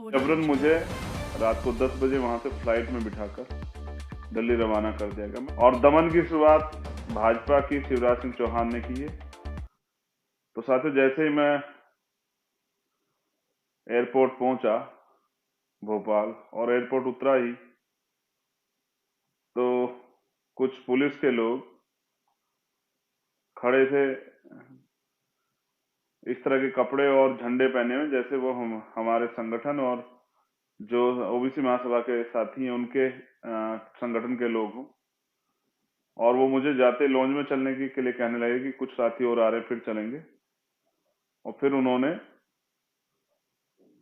जबरन मुझे रात को 10 बजे वहां से फ्लाइट में बिठाकर दिल्ली रवाना कर दिया गया और दमन की शुरुआत भाजपा की शिवराज सिंह चौहान ने की है। तो साथियों, जैसे ही मैं एयरपोर्ट पहुंचा भोपाल और एयरपोर्ट उतरा ही तो कुछ पुलिस के लोग खड़े थे इस तरह के कपड़े और झंडे पहने हुए जैसे वो हमारे संगठन और जो ओबीसी महासभा के साथी हैं उनके संगठन के लोग हों। और वो मुझे जाते लॉन्ज में चलने के लिए कहने लगे कि कुछ साथी और आ रहे फिर चलेंगे। और फिर उन्होंने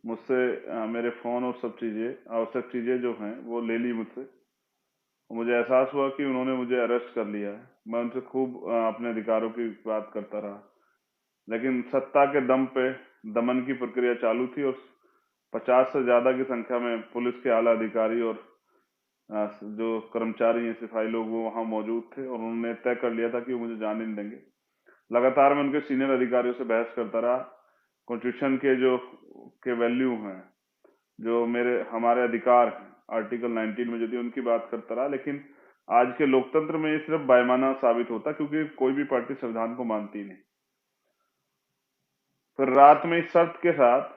मुझसे मेरे फोन और सब चीजें आवश्यक चीजें जो हैं वो ले ली मुझसे। मुझे एहसास हुआ कि उन्होंने मुझे अरेस्ट कर लिया है। मैं उनसे खूब अपने अधिकारों की बात करता रहा, लेकिन सत्ता के दम पे दमन की प्रक्रिया चालू थी और 50 से ज्यादा की संख्या में पुलिस के आला अधिकारी और जो कर्मचारी हैं, सिपाही लोग, वो वहां मौजूद थे और उन्होंने तय कर लिया था कि वो मुझे जाने नहीं देंगे। लगातार मैं उनके सीनियर अधिकारियों से बहस करता रहा, कॉन्स्टिट्यूशन के जो के वैल्यू हैं, जो हमारे अधिकार हैं आर्टिकल 19 में, यदि उनकी बात करता रहा। लेकिन आज के लोकतंत्र में ये सिर्फ बेईमाना साबित होता, क्योंकि कोई भी पार्टी संविधान को मानती नहीं। फिर रात में इस शर्त के साथ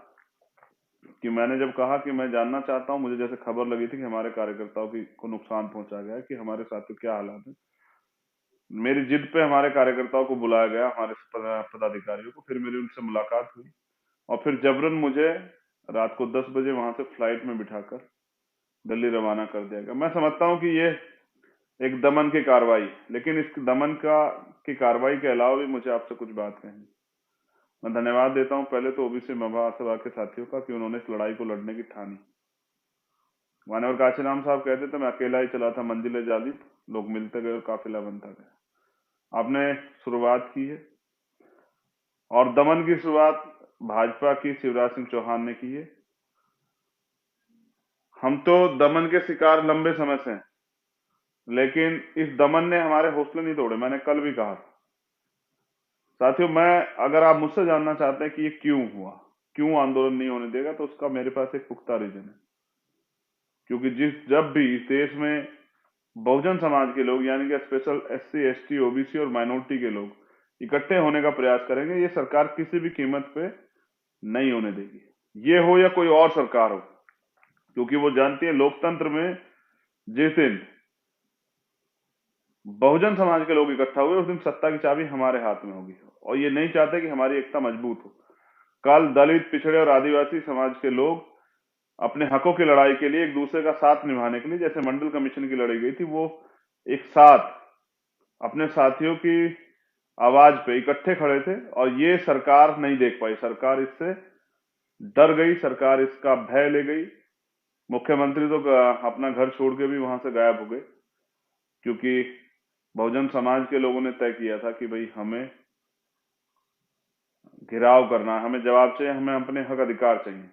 कि मैंने जब कहा कि मैं जानना चाहता हूं, मुझे जैसे खबर लगी थी कि हमारे कार्यकर्ताओं को नुकसान पहुंचा गया है, कि हमारे साथियों क्या हालात है, मेरी जिद पे हमारे कार्यकर्ताओं को बुलाया गया, हमारे पदाधिकारियों को। फिर मेरी उनसे मुलाकात हुई और फिर जबरन मुझे रात को 10 बजे वहां से फ्लाइट में बिठाकर दिल्ली रवाना कर दिया गया। मैं समझता हूं कि ये एक दमन की कार्रवाई, लेकिन इस दमन की कार्रवाई के अलावा भी मुझे आपसे कुछ बात कहनी। मैं धन्यवाद देता हूं पहले तो ओबीसी महासभा के साथियों का कि उन्होंने इस लड़ाई को लड़ने की ठानी। मान्यवर काशीराम साहब कहते थे, मैं अकेला ही चला था मंजिले जाली, लोग मिलते गए और काफिला बनता गया। आपने शुरुआत की है और दमन की शुरुआत भाजपा की शिवराज सिंह चौहान ने की है। हम तो दमन के शिकार लंबे समय से हैं, लेकिन इस दमन ने हमारे हौसले नहीं तोड़े। मैंने कल भी कहा साथियों, अगर आप मुझसे जानना चाहते हैं कि ये क्यों हुआ, क्यों आंदोलन नहीं होने देगा, तो उसका मेरे पास एक पुख्ता रीजन है। क्योंकि जब भी इस देश में बहुजन समाज के लोग, यानी कि स्पेशल SC ST OBC और माइनॉरिटी के लोग इकट्ठे होने का प्रयास करेंगे, ये सरकार किसी भी कीमत पे नहीं होने देगी, ये हो या कोई और सरकार हो। क्योंकि वो जानती है लोकतंत्र में जिस दिन बहुजन समाज के लोग इकट्ठा हुए उस दिन सत्ता की चाबी हमारे हाथ में होगी। और ये नहीं चाहते कि हमारी एकता मजबूत हो। कल दलित, पिछड़े और आदिवासी समाज के लोग अपने हकों की लड़ाई के लिए एक दूसरे का साथ निभाने के लिए, जैसे मंडल कमीशन की लड़ाई गई थी, वो एक साथ अपने साथियों की आवाज पे इकट्ठे खड़े थे। और ये सरकार नहीं देख पाई, सरकार इससे डर गई, सरकार इसका भय ले गई। मुख्यमंत्री तो अपना घर छोड़ के भी वहां से गायब हो गए, क्योंकि बहुजन समाज के लोगों ने तय किया था कि भाई हमें घेराव करना, हमें जवाब चाहिए, हमें अपने हक अधिकार चाहिए।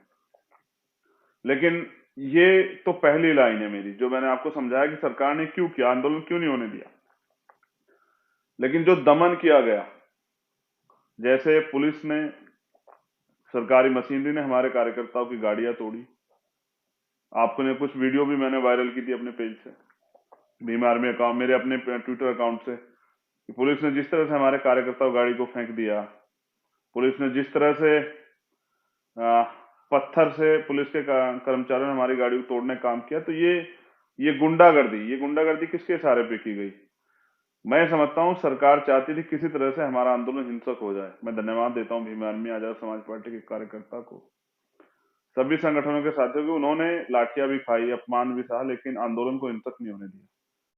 लेकिन ये तो पहली लाइन है मेरी, जो मैंने आपको समझाया कि सरकार ने क्यों किया, आंदोलन क्यों नहीं होने दिया। लेकिन जो दमन किया गया, जैसे पुलिस ने, सरकारी मशीनरी ने हमारे कार्यकर्ताओं की गाड़ियां तोड़ी। आपको ने कुछ वीडियो भी मैंने वायरल की थी अपने पेज से, भीम आर्मी अकाउंट, मेरे अपने ट्विटर अकाउंट से, कि पुलिस ने जिस तरह से हमारे कार्यकर्ताओं गाड़ी को फेंक दिया, पुलिस ने जिस तरह से आ, पत्थर से पुलिस के कर्मचारियों ने हमारी गाड़ी को तोड़ने का काम किया। तो ये गुंडागर्दी किसके इशारे पे की गई? मैं समझता हूं सरकार चाहती थी किसी तरह से हमारा आंदोलन हिंसक हो जाए। मैं धन्यवाद देता हूं भीम आर्मी आजाद समाज पार्टी के कार्यकर्ता को, सभी संगठनों के साथियों को। उन्होंने लाठियां भी खाई, अपमान भी सहा, लेकिन आंदोलन को हिंसक नहीं होने दिया।